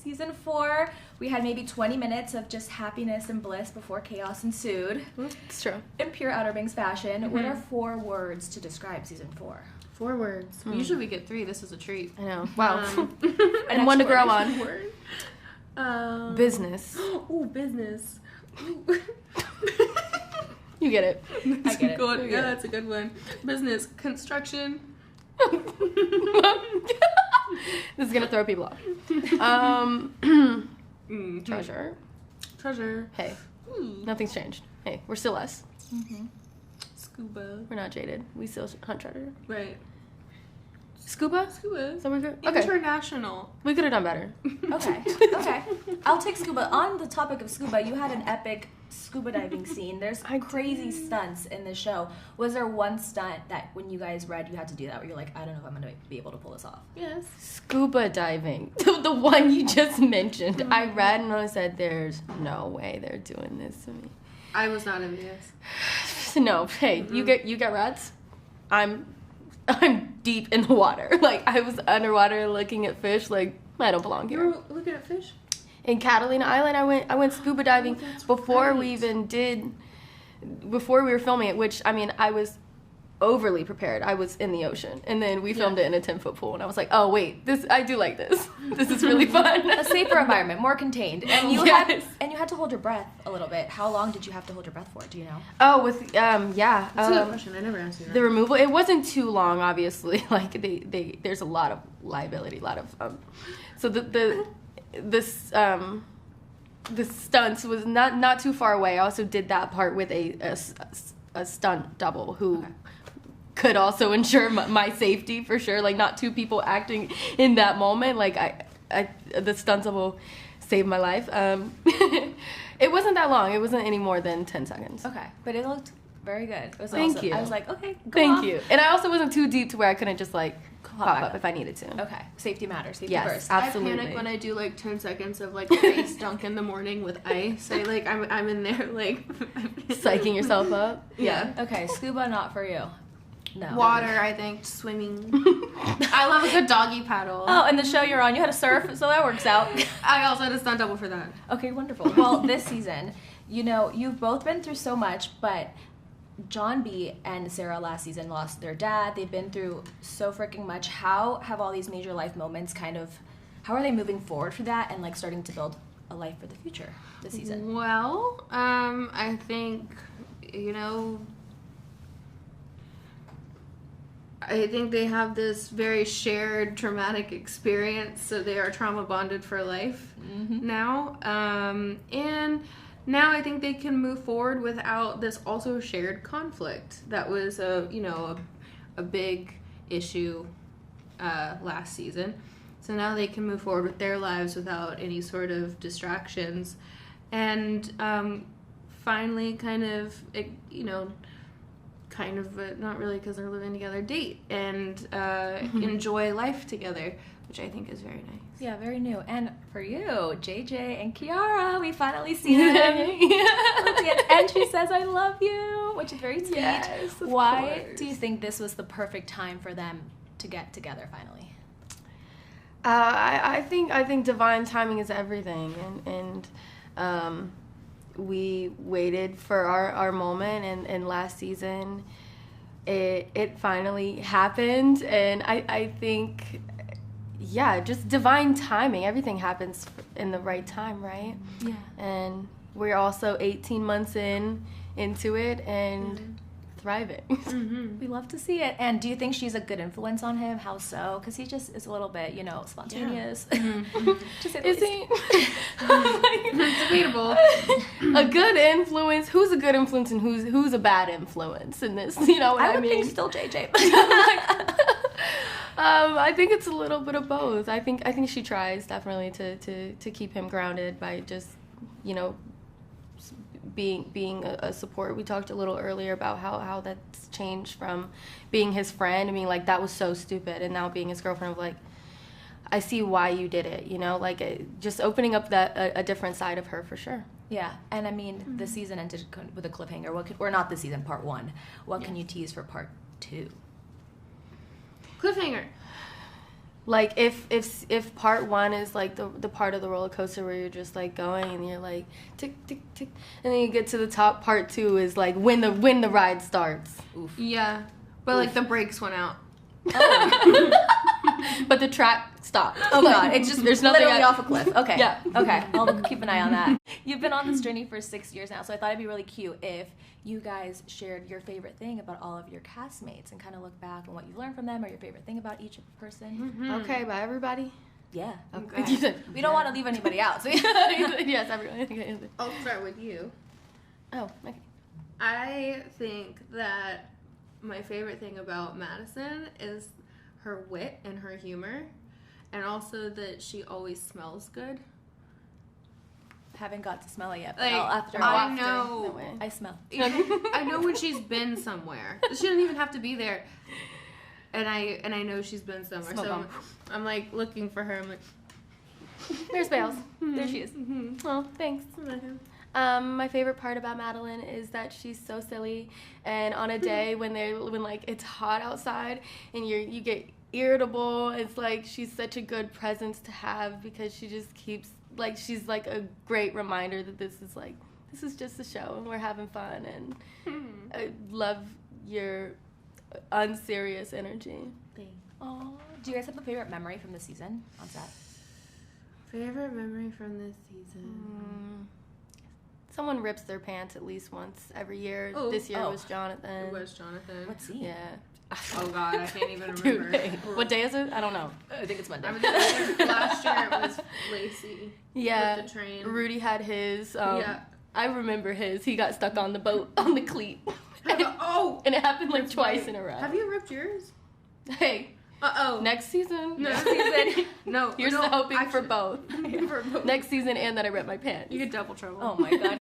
Season 4, we had maybe 20 minutes of just happiness and bliss before chaos ensued. It's true. In pure Outer Banks fashion, what are 4 words to describe Season 4? 4 words. Usually we get 3. This is a treat. I know. Wow. And one to grow on. Business. Ooh, business. You get it. I get it. Good. Yeah, that's a good one. Business. Construction. This is gonna throw people off. Treasure. Treasure. Hey, nothing's changed. Hey, we're still us. Scuba. We're not jaded. We still hunt treasure. Right. Scuba? Scuba. So we're good? Okay. International. We could have done better. Okay. I'll take scuba. On the topic of scuba, you had an epic scuba diving scene. There's crazy stunts in the show. Was there one stunt that when you guys read you had to do that where you're like, I don't know if I'm going to be able to pull this off? Yes. Scuba diving. The one you just mentioned. I read and I said, there's no way they're doing this to me. I was not envious. No. Hey, you get rats? I'm deep in the water. Like, I was underwater looking at fish. Like, I don't belong here. You were looking at fish? In Catalina Island, I went scuba diving before we were filming it, which, I mean, I was overly prepared. I was in the ocean, and then we filmed it in a 10-foot pool, and I was like, oh, wait, I do like this. This is really fun. A safer environment, more contained. And you had to hold your breath a little bit. How long did you have to hold your breath for? Do you know? Oh, That's a good question. I never asked you that. The removal, it wasn't too long, obviously. Like, there's a lot of liability, so the stunts was not too far away. I also did that part with a stunt double who could also ensure my safety for sure. Like, not 2 people acting in that moment. Like, the stunt double saved my life. It wasn't that long. It wasn't any more than 10 seconds. Okay, but it looked very good. It was Thank you. I was like, okay, Thank you. And I also wasn't too deep to where I couldn't just like pop up if I needed to. Okay, safety matters. Safety Yes, first. absolutely. I panic when I do like 10 seconds of like face dunk in the morning with ice. I'm in there like Psyching yourself up. Yeah. Okay, scuba not for you. No. Water, I think. Swimming. I love a good doggy paddle. Oh, and the show you're on, you had to surf, so that works out. I also had a stunt double for that. Okay, wonderful. Well, this season, you've both been through so much, but John B. and Sarah last season lost their dad. They've been through so freaking much. How have all these major life moments how are they moving forward for that and like starting to build a life for the future this season? Well, I think, I think they have this very shared traumatic experience, so they are trauma bonded for life now. And now I think they can move forward without this also shared conflict that was a big issue last season. So now they can move forward with their lives without any sort of distractions, and finally not really because they're living together, date and enjoy life together, which I think is very nice. Yeah, very new. And for you, JJ and Kiara, we finally see them. And she says, I love you, which is very sweet. Yes, Why course. do you think this was the perfect time for them to get together finally? I think divine timing is everything, and we waited for our moment, and last season it finally happened, and I think, yeah, just divine timing. Everything happens in the right time, right? Yeah. And we're also 18 months into it and thriving. We love to see it. And do you think she's a good influence on him? How so? Because he just is a little bit, spontaneous. Is he? It's debatable. A good influence. Who's a good influence and who's a bad influence in this? You know what I mean? think still JJ. I think it's a little bit of both. I think she tries definitely to keep him grounded by just, being a support. We talked a little earlier about how that's changed from being his friend. I mean, like, that was so stupid, and now being his girlfriend of like, I see why you did it, just opening up a different side of her for sure. Yeah, and I mean, the season ended with a cliffhanger. Or not the season, part 1. What can you tease for part 2? Cliffhanger. like if part 1 is like the part of the roller coaster where you're just like going and you're like tick tick tick, and then you get to the top, part 2 is like when the ride starts. Oof. Yeah, but like the brakes went out. Oh. But the track stopped. Oh god, it's just there's nothing literally off a cliff. Okay. Yeah. Okay. I'll keep an eye on that. You've been on this journey for 6 years now, so I thought it'd be really cute if you guys shared your favorite thing about all of your castmates and kind of look back on what you've learned from them or your favorite thing about each person. Mm-hmm. Okay, bye everybody. Yeah. Okay. We don't want to leave anybody out. So yes, everyone. Okay. I'll start with you. Oh, okay. I think that my favorite thing about Madison is her wit and her humor, and also that she always smells good. Haven't got to smell it yet, but Like, after I No know. way. I smell. I know when she's been somewhere. She doesn't even have to be there. And I know she's been somewhere. Smoke so bomb. I'm like looking for her. I'm like, There's Bales. There she is. Oh, thanks. My favorite part about Madelyn is that she's so silly, and on a day when like it's hot outside and you get irritable, it's like she's such a good presence to have because she just keeps like she's like a great reminder that this is just a show and we're having fun, and I love your unserious energy. Thanks. Aww. Do you guys have a favorite memory from the season on set? favorite memory from this season? Someone rips their pants at least once every year. Oh. This year was Jonathan. It was Jonathan. What scene? Yeah. Oh God, I can't even Dude, remember. what day is it? I don't know. I think it's Monday. I mean, last year it was Lacey. Yeah. With the train. Rudy had his. Yeah. I remember his. He got stuck on the boat on the cleat. Oh! And it happened like twice right. in a row. Have you ripped yours? Hey. Uh-oh. Next season. Next season. No. Here's no, hoping for actually, both. for both. Next season and that I rip my pants. You get double trouble. Oh my God.